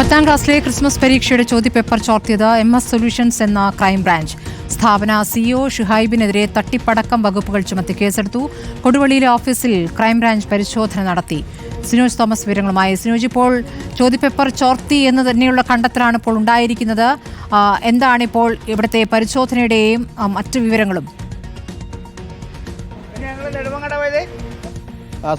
10ാം ക്ലാസ്സിലെ ക്രിസ്മസ് പരീക്ഷയുടെ ചോദ്യപേപ്പർ ചോർത്തിയത് MS സൊല്യൂഷൻസ് എന്ന ക്രൈംബ്രാഞ്ച് സ്ഥാപന CEO ഷുഹൈബിനെതിരെ തട്ടിപ്പടക്കം വകുപ്പുകൾ ചുമത്തി കേസെടുത്തു. കൊടുവള്ളിയിലെ ഓഫീസിൽ ക്രൈംബ്രാഞ്ച് പരിശോധന നടത്തി. സിനോജ് തോമസ് വിവരങ്ങളുമായി. സിനോജ്, ഇപ്പോൾ ചോദ്യപേപ്പർ ചോർത്തി എന്ന് തന്നെയുള്ള കണ്ടെത്തലാണ് ഇപ്പോൾ ഉണ്ടായിരിക്കുന്നത്. എന്താണിപ്പോൾ ഇവിടുത്തെ പരിശോധനയുടെയും മറ്റു വിവരങ്ങളും?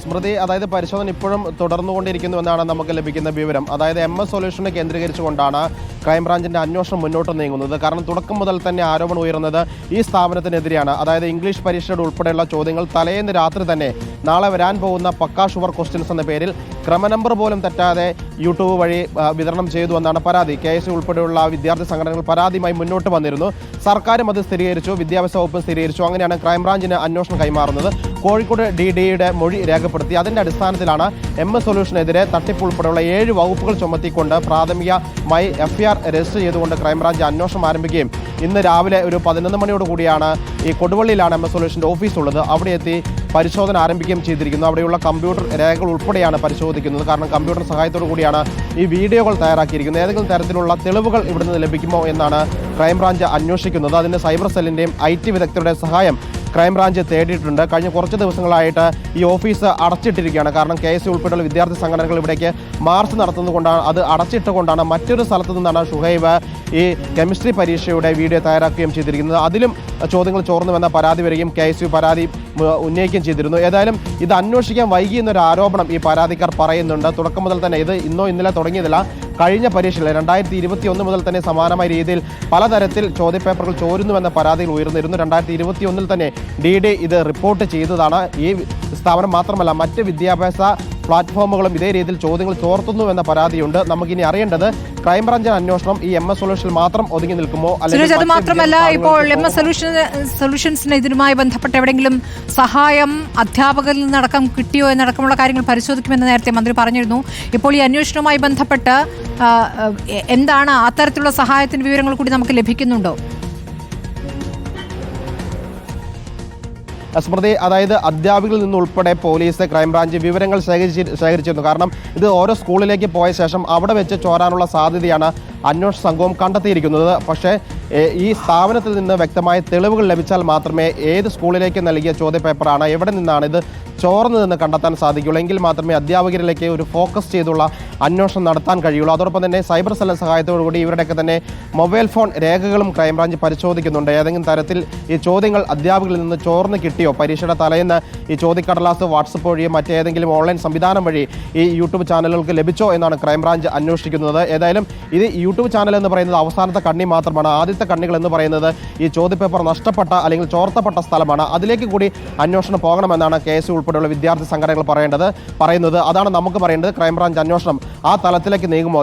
സ്മൃതി, അതായത് പരിശോധന ഇപ്പോഴും തുടർന്നുകൊണ്ടിരിക്കുന്നു എന്നാണ് നമുക്ക് ലഭിക്കുന്ന വിവരം. അതായത് MS സൊല്യൂഷനെ കേന്ദ്രീകരിച്ചുകൊണ്ടാണ് ക്രൈംബ്രാഞ്ചിന്റെ അന്വേഷണം മുന്നോട്ട് നീങ്ങുന്നത്. കാരണം തുടക്കം മുതൽ തന്നെ ആരോപണം ഉയർന്നത് ഈ സ്ഥാപനത്തിനെതിരെയാണ്. അതായത് ഇംഗ്ലീഷ് പരീക്ഷയുടെ ഉൾപ്പെടെയുള്ള ചോദ്യങ്ങൾ തലേന്ന് രാത്രി തന്നെ നാളെ വരാൻ പോകുന്ന പക്കാ ഷുവർ ക്വസ്റ്റ്യൻസ് എന്ന പേരിൽ ക്രമനമ്പർ പോലും തെറ്റാതെ യൂട്യൂബ് വഴി വിതരണം ചെയ്തു എന്നാണ് പരാതി. KSU ഉൾപ്പെടെയുള്ള വിദ്യാർത്ഥി സംഘടനകൾ പരാതിയുമായി മുന്നോട്ട് വന്നിരുന്നു. സർക്കാരും അത് സ്ഥിരീകരിച്ചു, വിദ്യാഭ്യാസ വകുപ്പും സ്ഥിരീകരിച്ചു. അങ്ങനെയാണ് ക്രൈംബ്രാഞ്ചിന് അന്വേഷണം കൈമാറുന്നത്. കോഴിക്കോട് DDയുടെ മൊഴി രേഖപ്പെടുത്തി. അതിന്റെ അടിസ്ഥാനത്തിലാണ് MS സൊല്യൂഷനെതിരെ തട്ടിപ്പ് ഉൾപ്പെടെയുള്ള 7 വകുപ്പുകൾ ചുമത്തിക്കൊണ്ട് പ്രാഥമികമായി FIR രജിസ്റ്റർ ചെയ്തുകൊണ്ട് ക്രൈംബ്രാഞ്ച് അന്വേഷണം ആരംഭിക്കുകയും ഇന്ന് രാവിലെ ഒരു 11 മണിയോടുകൂടിയാണ് ഈ കൊടുവള്ളിയിലാണ് MS സൊല്യൂഷന്റെ ഓഫീസ് ഉള്ളത്. അവിടെ എത്തി പരിശോധന ആരംഭിക്കുകയും ചെയ്തിരിക്കുന്നു. അവിടെയുള്ള കമ്പ്യൂട്ടർ രേഖകൾ ഉൾപ്പെടെയാണ് പരിശോധിക്കുന്നത്. കാരണം കമ്പ്യൂട്ടർ സഹായത്തോടു കൂടിയാണ് ഈ വീഡിയോകൾ തയ്യാറാക്കിയിരിക്കുന്നത്. ഏതെങ്കിലും തരത്തിലുള്ള തെളിവുകൾ ഇവിടുന്ന് ലഭിക്കുമോ എന്നാണ് ക്രൈംബ്രാഞ്ച് അന്വേഷിക്കുന്നത്. അതിന് സൈബർ സെല്ലിന്റെയും IT വിദഗ്ധരുടെ സഹായം ക്രൈംബ്രാഞ്ച് തേടിയിട്ടുണ്ട്. കഴിഞ്ഞ കുറച്ച് ദിവസങ്ങളായിട്ട് ഈ ഓഫീസ് അടച്ചിട്ടിരിക്കുകയാണ്. കാരണം KSU ഉൾപ്പെടെയുള്ള വിദ്യാർത്ഥി സംഘടനകൾ ഇവിടേക്ക് മാർച്ച് നടത്തുന്നതുകൊണ്ടാണ്, അത് അടച്ചിട്ടുകൊണ്ടാണ് മറ്റൊരു സ്ഥലത്തു നിന്നാണ് ഷുഹൈബ് ഈ കെമിസ്ട്രി പരീക്ഷയുടെ വീഡിയോ തയ്യാറാക്കുകയും ചെയ്തിരിക്കുന്നത്. അതിലും ചോദ്യങ്ങൾ ചോർന്നുവെന്ന പരാതി വരികയും KSU പരാതി ഉന്നയിക്കുകയും ചെയ്തിരുന്നു. ഏതായാലും ഇത് അന്വേഷിക്കാൻ വൈകിയെന്നൊരു ആരോപണം ഈ പരാതിക്കാർ പറയുന്നുണ്ട്. തുടക്കം മുതൽ തന്നെ ഇത് ഇന്നോ ഇന്നലെ തുടങ്ങിയതല്ല. കഴിഞ്ഞ പരീക്ഷയിൽ 2021 മുതൽ തന്നെ സമാനമായ രീതിയിൽ പലതരത്തിൽ ചോദ്യപേപ്പറുകൾ ചോരുന്നുവെന്ന പരാതികൾ ഉയർന്നിരുന്നു. 2021 തന്നെ DD ഇത് റിപ്പോർട്ട് ചെയ്തതാണ്. ഈ സ്ഥാപനം മാത്രമല്ല, മറ്റ് വിദ്യാഭ്യാസ പ്ലാറ്റ്ഫോമുകളും ഇതേ രീതിയിൽ ചോദ്യങ്ങൾ ചോർത്തുന്നുവെന്ന പരാതിയുണ്ട്. നമുക്കിനി അറിയേണ്ടത് ക്രൈംബ്രാഞ്ച് അന്വേഷണം ഈ MS സൊല്യൂഷനിൽ മാത്രം ഒതുങ്ങി നിൽക്കുമോ, അല്ലെങ്കിൽ അത് മാത്രമല്ല ഇപ്പോൾ MS സൊല്യൂഷൻസിന് ഇതിനുമായി ബന്ധപ്പെട്ട എവിടെയെങ്കിലും സഹായം അധ്യാപകരിൽ നിന്നടക്കം കിട്ടിയോ എന്നടക്കമുള്ള കാര്യങ്ങൾ പരിശോധിക്കുമെന്ന് നേരത്തെ മന്ത്രി പറഞ്ഞിരുന്നു. ഇപ്പോൾ ഈ അന്വേഷണവുമായി ബന്ധപ്പെട്ട് എന്താണ് അത്തരത്തിലുള്ള സഹായത്തിന്റെ വിവരങ്ങൾ കൂടി നമുക്ക് ലഭിക്കുന്നുണ്ടോ? സ്മൃതി, അതായത് അധ്യാപകരിൽ നിന്നുൾപ്പെടെ പോലീസ് ക്രൈംബ്രാഞ്ച് വിവരങ്ങൾ ശേഖരിച്ചിരുന്നു. കാരണം ഇത് ഓരോ സ്കൂളിലേക്ക് പോയ ശേഷം അവിടെ വെച്ച് ചോരാനുള്ള സാധ്യതയാണ് അന്വേഷണ സംഘവും കണ്ടെത്തിയിരിക്കുന്നത്. പക്ഷേ ഈ സ്ഥാപനത്തിൽ നിന്ന് വ്യക്തമായ തെളിവുകൾ ലഭിച്ചാൽ മാത്രമേ ഏത് സ്കൂളിലേക്ക് നൽകിയ ചോദ്യപേപ്പറാണ്, എവിടെ നിന്നാണ് ഇത് ചോർന്നതെന്ന് കണ്ടെത്താൻ സാധിക്കുകയുള്ളൂ. എങ്കിൽ മാത്രമേ അധ്യാപകരിലേക്ക് ഒരു ഫോക്കസ് ചെയ്തുള്ള അന്വേഷണം നടത്താൻ കഴിയുള്ളൂ. അതോടൊപ്പം തന്നെ സൈബർ സെല്ലിന്റെ സഹായത്തോടുകൂടി ഇവരുടെയൊക്കെ തന്നെ മൊബൈൽ ഫോൺ രേഖകളും ക്രൈംബ്രാഞ്ച് പരിശോധിക്കുന്നുണ്ട്. ഏതെങ്കിലും തരത്തിൽ ഈ ചോദ്യങ്ങൾ അധ്യാപകരിൽ നിന്ന് ചോർന്ന് കിട്ടിയോ, പരീക്ഷയുടെ തലേന്ന് ഈ ചോദ്യക്കടലാസ് വാട്സപ്പ് വഴിയോ മറ്റേതെങ്കിലും ഓൺലൈൻ സംവിധാനം വഴി ഈ യൂട്യൂബ് ചാനലുകൾക്ക് ലഭിച്ചോ എന്നാണ് ക്രൈംബ്രാഞ്ച് അന്വേഷിക്കുന്നത്. ഏതായാലും ഇത് യൂട്യൂബ് ചാനൽ എന്ന് പറയുന്നത് അവസാനത്തെ കണ്ണി മാത്രമാണ്. ആദ്യത്തെ കണ്ണികൾ എന്ന് പറയുന്നത് ഈ ചോദ്യപേപ്പർ നഷ്ടപ്പെട്ട അല്ലെങ്കിൽ ചോർത്തപ്പെട്ട സ്ഥലമാണ്. അതിലേക്ക് കൂടി അന്വേഷണം പോകണമെന്നാണ് KSU ഉൾപ്പെടെയുള്ള വിദ്യാർത്ഥി സംഘടനകൾ പറയുന്നത്. അതാണ് നമുക്ക് പറയേണ്ടത്. ക്രൈംബ്രാഞ്ച് അന്വേഷണം ആ തലത്തിലേക്ക് നീങ്ങുമോ,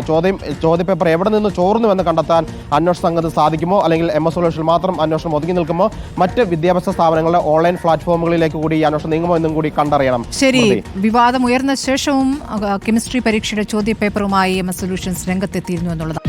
ചോദ്യപേപ്പർ എവിടെ നിന്ന് ചോർന്നുവെന്ന് കണ്ടെത്താൻ അന്വേഷണ സംഘത്തിന് സാധിക്കുമോ, അല്ലെങ്കിൽ MS സൊല്യൂഷനിൽ മാത്രം അന്വേഷണം ഒതുങ്ങി നിൽക്കുമോ, മറ്റ് വിദ്യാഭ്യാസ സ്ഥാപനങ്ങളുടെ ഓൺലൈൻ പ്ലാറ്റ്ഫോമുകളിലേക്ക് കൂടി ഈ അന്വേഷണം നീങ്ങുമോ എന്നും കൂടി കണ്ടറിയണം. ശരി, വിവാദം ഉയർന്ന ശേഷവും കെമിസ്ട്രി പരീക്ഷയുടെ ചോദ്യപേപ്പറുമായി MS സൊല്യൂഷൻസ് രംഗത്തെത്തിയിരുന്നു എന്നുള്ളത്.